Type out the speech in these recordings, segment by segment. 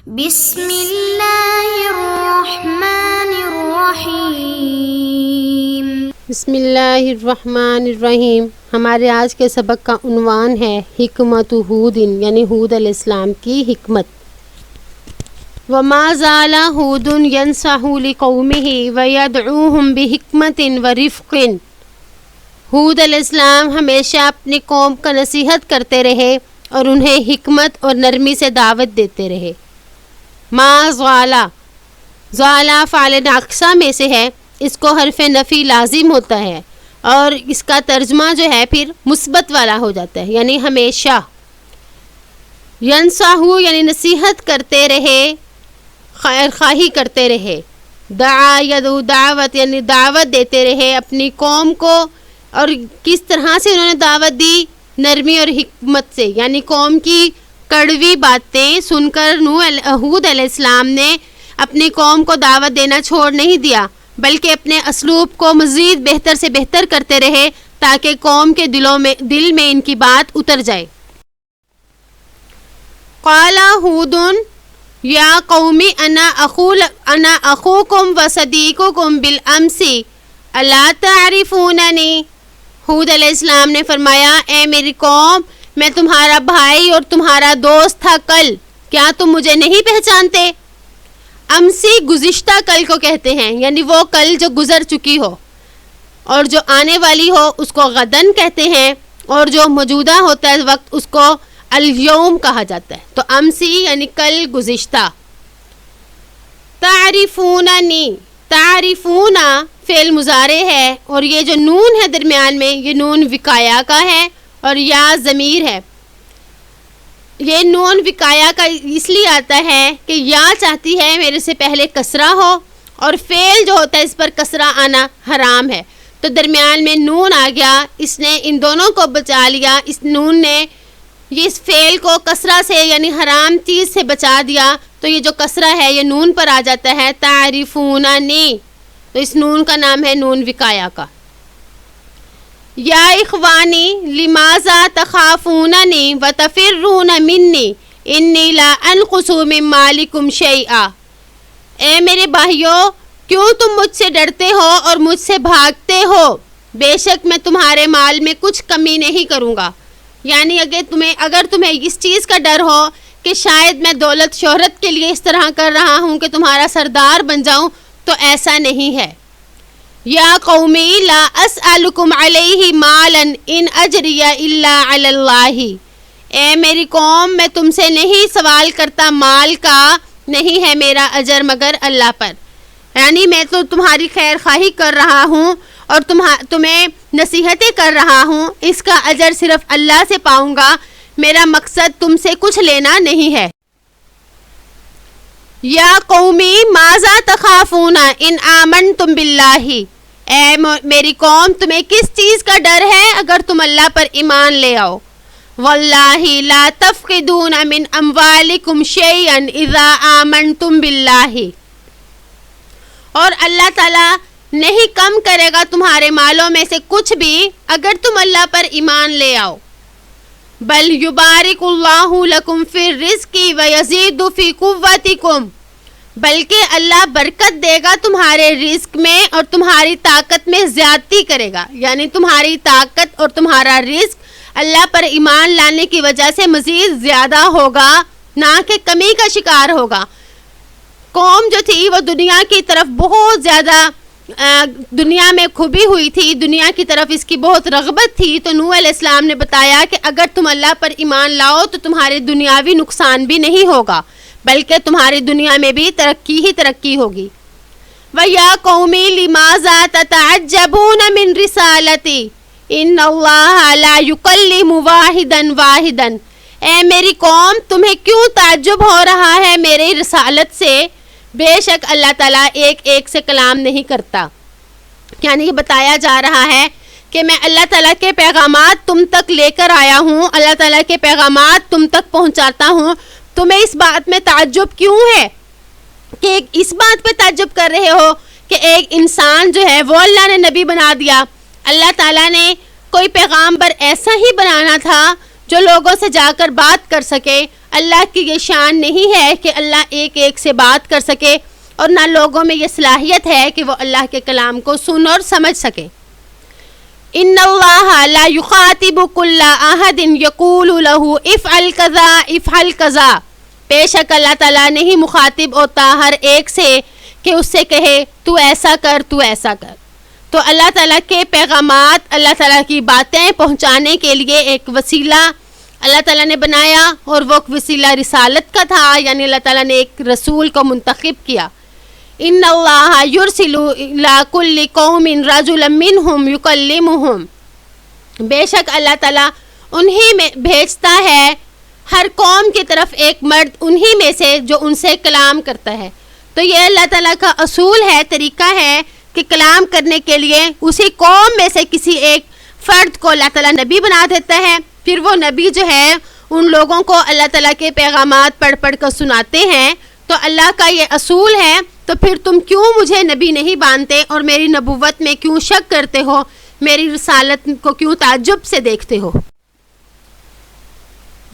بسم اللہ الرحمن الرحیم۔ بسم اللہ الرحمن الرحیم۔ ہمارے آج کے سبق کا عنوان ہے حکمت ہود، یعنی ہود علیہ السلام کی حکمت۔ وما زال ہود ینصح لقومہ ویدعوہم بحکمت ورفق۔ ہود علیہ السلام ہمیشہ اپنی قوم کا نصیحت کرتے رہے اور انہیں حکمت اور نرمی سے دعوت دیتے رہے۔ ما زالا، زالا فعل ناقصہ میں سے ہے، اس کو حرف نفی لازم ہوتا ہے اور اس کا ترجمہ جو ہے پھر مثبت والا ہو جاتا ہے، یعنی ہمیشہ۔ ینصحو یعنی نصیحت کرتے رہے، خیر خواہی کرتے رہے۔ دعا یدعو دعوت یعنی دعوت دیتے رہے اپنی قوم کو، اور کس طرح سے انہوں نے دعوت دی؟ نرمی اور حکمت سے، یعنی قوم کی کڑوی باتیں سن کر ہود علیہ السلام نے اپنی قوم کو دعوت دینا چھوڑ نہیں دیا، بلکہ اپنے اسلوب کو مزید بہتر سے بہتر کرتے رہے تاکہ قوم کے دل میں ان کی بات اتر جائے۔ قال ہود یا قوم انا اخوکم وصدیقکم بالامس الا تعرفوننی۔ ہود علیہ السلام نے فرمایا، اے میری قوم، میں تمہارا بھائی اور تمہارا دوست تھا کل، کیا تم مجھے نہیں پہچانتے؟ امسی گزشتہ کل کو کہتے ہیں، یعنی وہ کل جو گزر چکی ہو، اور جو آنے والی ہو اس کو غدن کہتے ہیں، اور جو موجودہ ہوتا ہے وقت اس کو الیوم کہا جاتا ہے۔ تو امسی یعنی کل گزشتہ۔ تعرفوننی، تعرفونا فعل مضارع ہے، اور یہ جو نون ہے درمیان میں، یہ نون وقایا کا ہے اور یا ضمیر ہے۔ یہ نون وقایا کا اس لیے آتا ہے کہ یا چاہتی ہے میرے سے پہلے کسرہ ہو، اور فعل جو ہوتا ہے اس پر کسرہ آنا حرام ہے، تو درمیان میں نون آ گیا، اس نے ان دونوں کو بچا لیا۔ اس نون نے اس فعل کو کسرہ سے یعنی حرام چیز سے بچا دیا، تو یہ جو کسرہ ہے یہ نون پر آ جاتا ہے، تعرفوننی، تو اس نون کا نام ہے نون وقایا کا۔ یا اخوانی لماذا تخافوننی وتفرون منی انی لا انقص من مالکم شیئا۔ اے میرے بھائیو، کیوں تم مجھ سے ڈرتے ہو اور مجھ سے بھاگتے ہو؟ بے شک میں تمہارے مال میں کچھ کمی نہیں کروں گا۔ یعنی اگر تمہیں اس چیز کا ڈر ہو کہ شاید میں دولت شہرت کے لیے اس طرح کر رہا ہوں کہ تمہارا سردار بن جاؤں، تو ایسا نہیں ہے۔ یا قومی لا اسألکم علیہ مالا ان اجری الا علی اللہ۔ اے میری قوم، میں تم سے نہیں سوال کرتا مال کا، نہیں ہے میرا اجر مگر اللہ پر۔ یعنی میں تو تمہاری خیر خواہی کر رہا ہوں اور تمہیں نصیحتیں کر رہا ہوں، اس کا اجر صرف اللہ سے پاؤں گا، میرا مقصد تم سے کچھ لینا نہیں ہے۔ یا قومی ماذا تخافون ان آمنتم باللہ۔ اے میری قوم، تمہیں کس چیز کا ڈر ہے اگر تم اللہ پر ایمان لے آؤ؟ واللہ لا تفقدون من اموالکم شیئا اذا آمنتم باللہ۔ اور اللہ تعالیٰ نہیں کم کرے گا تمہارے مالوں میں سے کچھ بھی اگر تم اللہ پر ایمان لے آؤ۔ بل یبارک اللہ لکم فی الرزق ویزید فی قوتکم۔ بلکہ اللہ برکت دے گا تمہارے رزق میں اور تمہاری طاقت میں زیادتی کرے گا، یعنی تمہاری طاقت اور تمہارا رزق اللہ پر ایمان لانے کی وجہ سے مزید زیادہ ہوگا، نہ کہ کمی کا شکار ہوگا۔ قوم جو تھی وہ دنیا کی طرف بہت زیادہ دنیا میں کھبی ہوئی تھی، دنیا کی طرف اس کی بہت رغبت تھی، تو نوح علیہ السلام نے بتایا کہ اگر تم اللہ پر ایمان لاؤ تو تمہارے دنیاوی نقصان بھی نہیں ہوگا، بلکہ تمہاری دنیا میں بھی ترقی ہی ترقی ہوگی۔ وَيَا قَوْمِ لِمَاذَا تَتَعَجَّبُونَ مِنْ رِسَالَتِي إِنَّ اللَّهَ لَا يُكَلِّمُ وَاحِدًا وَاحِدًا۔ اے میری قوم، تمہیں کیوں تعجب ہو رہا ہے میری رسالت سے؟ بے شک اللہ تعالیٰ ایک ایک سے کلام نہیں کرتا۔ یعنی یہ بتایا جا رہا ہے کہ میں اللہ تعالیٰ کے پیغامات تم تک لے کر آیا ہوں، اللہ تعالیٰ کے پیغامات تم تک پہنچاتا ہوں، تمہیں اس بات میں تعجب کیوں ہے؟ کہ اس بات پہ تعجب کر رہے ہو کہ ایک انسان جو ہے وہ اللہ نے نبی بنا دیا۔ اللہ تعالیٰ نے کوئی پیغامبر ایسا ہی بنانا تھا جو لوگوں سے جا کر بات کر سکے، اللہ کی یہ شان نہیں ہے کہ اللہ ایک ایک سے بات کر سکے، اور نہ لوگوں میں یہ صلاحیت ہے کہ وہ اللہ کے کلام کو سن اور سمجھ سکیں۔ ان اللہ لا یخاطب کل احد یقول له افعل کذا افعل کذا، بے شک اللہ تعالیٰ نہیں مخاطب ہوتا ہر ایک سے کہ اس سے کہے تو ایسا کر تو ایسا کر۔ تو اللہ تعالیٰ کے پیغامات، اللہ تعالیٰ کی باتیں پہنچانے کے لیے ایک وسیلہ اللہ تعالیٰ نے بنایا، اور وہ وسیلہ رسالت کا تھا، یعنی اللہ تعالیٰ نے ایک رسول کو منتخب کیا۔ ان اللہ یرسل الی کل قوم رجلا منہم یکلمہم، بے شک اللہ تعالیٰ انہی میں بھیجتا ہے ہر قوم کی طرف ایک مرد انہی میں سے جو ان سے کلام کرتا ہے۔ تو یہ اللہ تعالیٰ کا اصول ہے، طریقہ ہے کہ کلام کرنے کے لیے اسی قوم میں سے کسی ایک فرد کو اللہ تعالیٰ نبی بنا دیتا ہے، پھر وہ نبی جو ہے ان لوگوں کو اللہ تعالیٰ کے پیغامات پڑھ پڑھ کر سناتے ہیں۔ تو اللہ کا یہ اصول ہے، تو پھر تم کیوں مجھے نبی نہیں مانتے اور میری نبوت میں کیوں شک کرتے ہو، میری رسالت کو کیوں تعجب سے دیکھتے ہو؟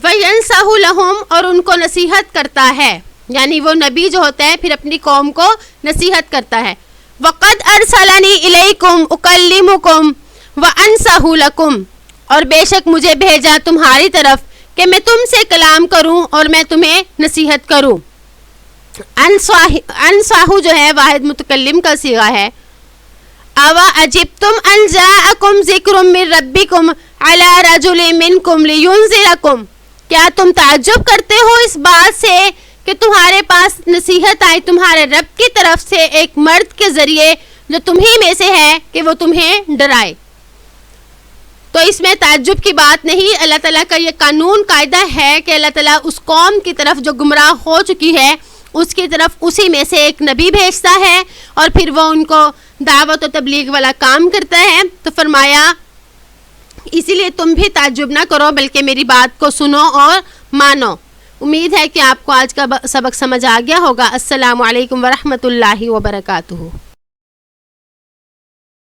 وَيَنْصَحُ لَهُمْ، اور ان کو نصیحت کرتا ہے، یعنی وہ نبی جو ہوتا ہے پھر اپنی قوم کو نصیحت کرتا ہے۔ وَقَدْ أَرْسَلَنِي إِلَيْكُمْ أُكَلِّمُكُمْ وَأَنْصَحُ لَكُمْ، اور بے شک مجھے بھیجا تمہاری طرف کہ میں تم سے کلام کروں اور میں تمہیں نصیحت کروں۔ انصاحو جو ہے واحد متکلم کا صیغہ ہے۔ اوا عجبتم ان جاءکم ذکر من ربکم علی رجل منکم لینذرکم، کیا تم تعجب کرتے ہو اس بات سے کہ تمہارے پاس نصیحت آئی تمہارے رب کی طرف سے ایک مرد کے ذریعے جو تمہیں میں سے ہے کہ وہ تمہیں ڈرائے؟ تو اس میں تعجب کی بات نہیں، اللہ تعالیٰ کا یہ قانون قاعدہ ہے کہ اللہ تعالیٰ اس قوم کی طرف جو گمراہ ہو چکی ہے اس کی طرف اسی میں سے ایک نبی بھیجتا ہے، اور پھر وہ ان کو دعوت و تبلیغ والا کام کرتا ہے۔ تو فرمایا اسی لیے تم بھی تعجب نہ کرو بلکہ میری بات کو سنو اور مانو۔ امید ہے کہ آپ کو آج کا سبق سمجھ آ گیا ہوگا۔ السلام علیکم ورحمۃ اللہ وبرکاتہ۔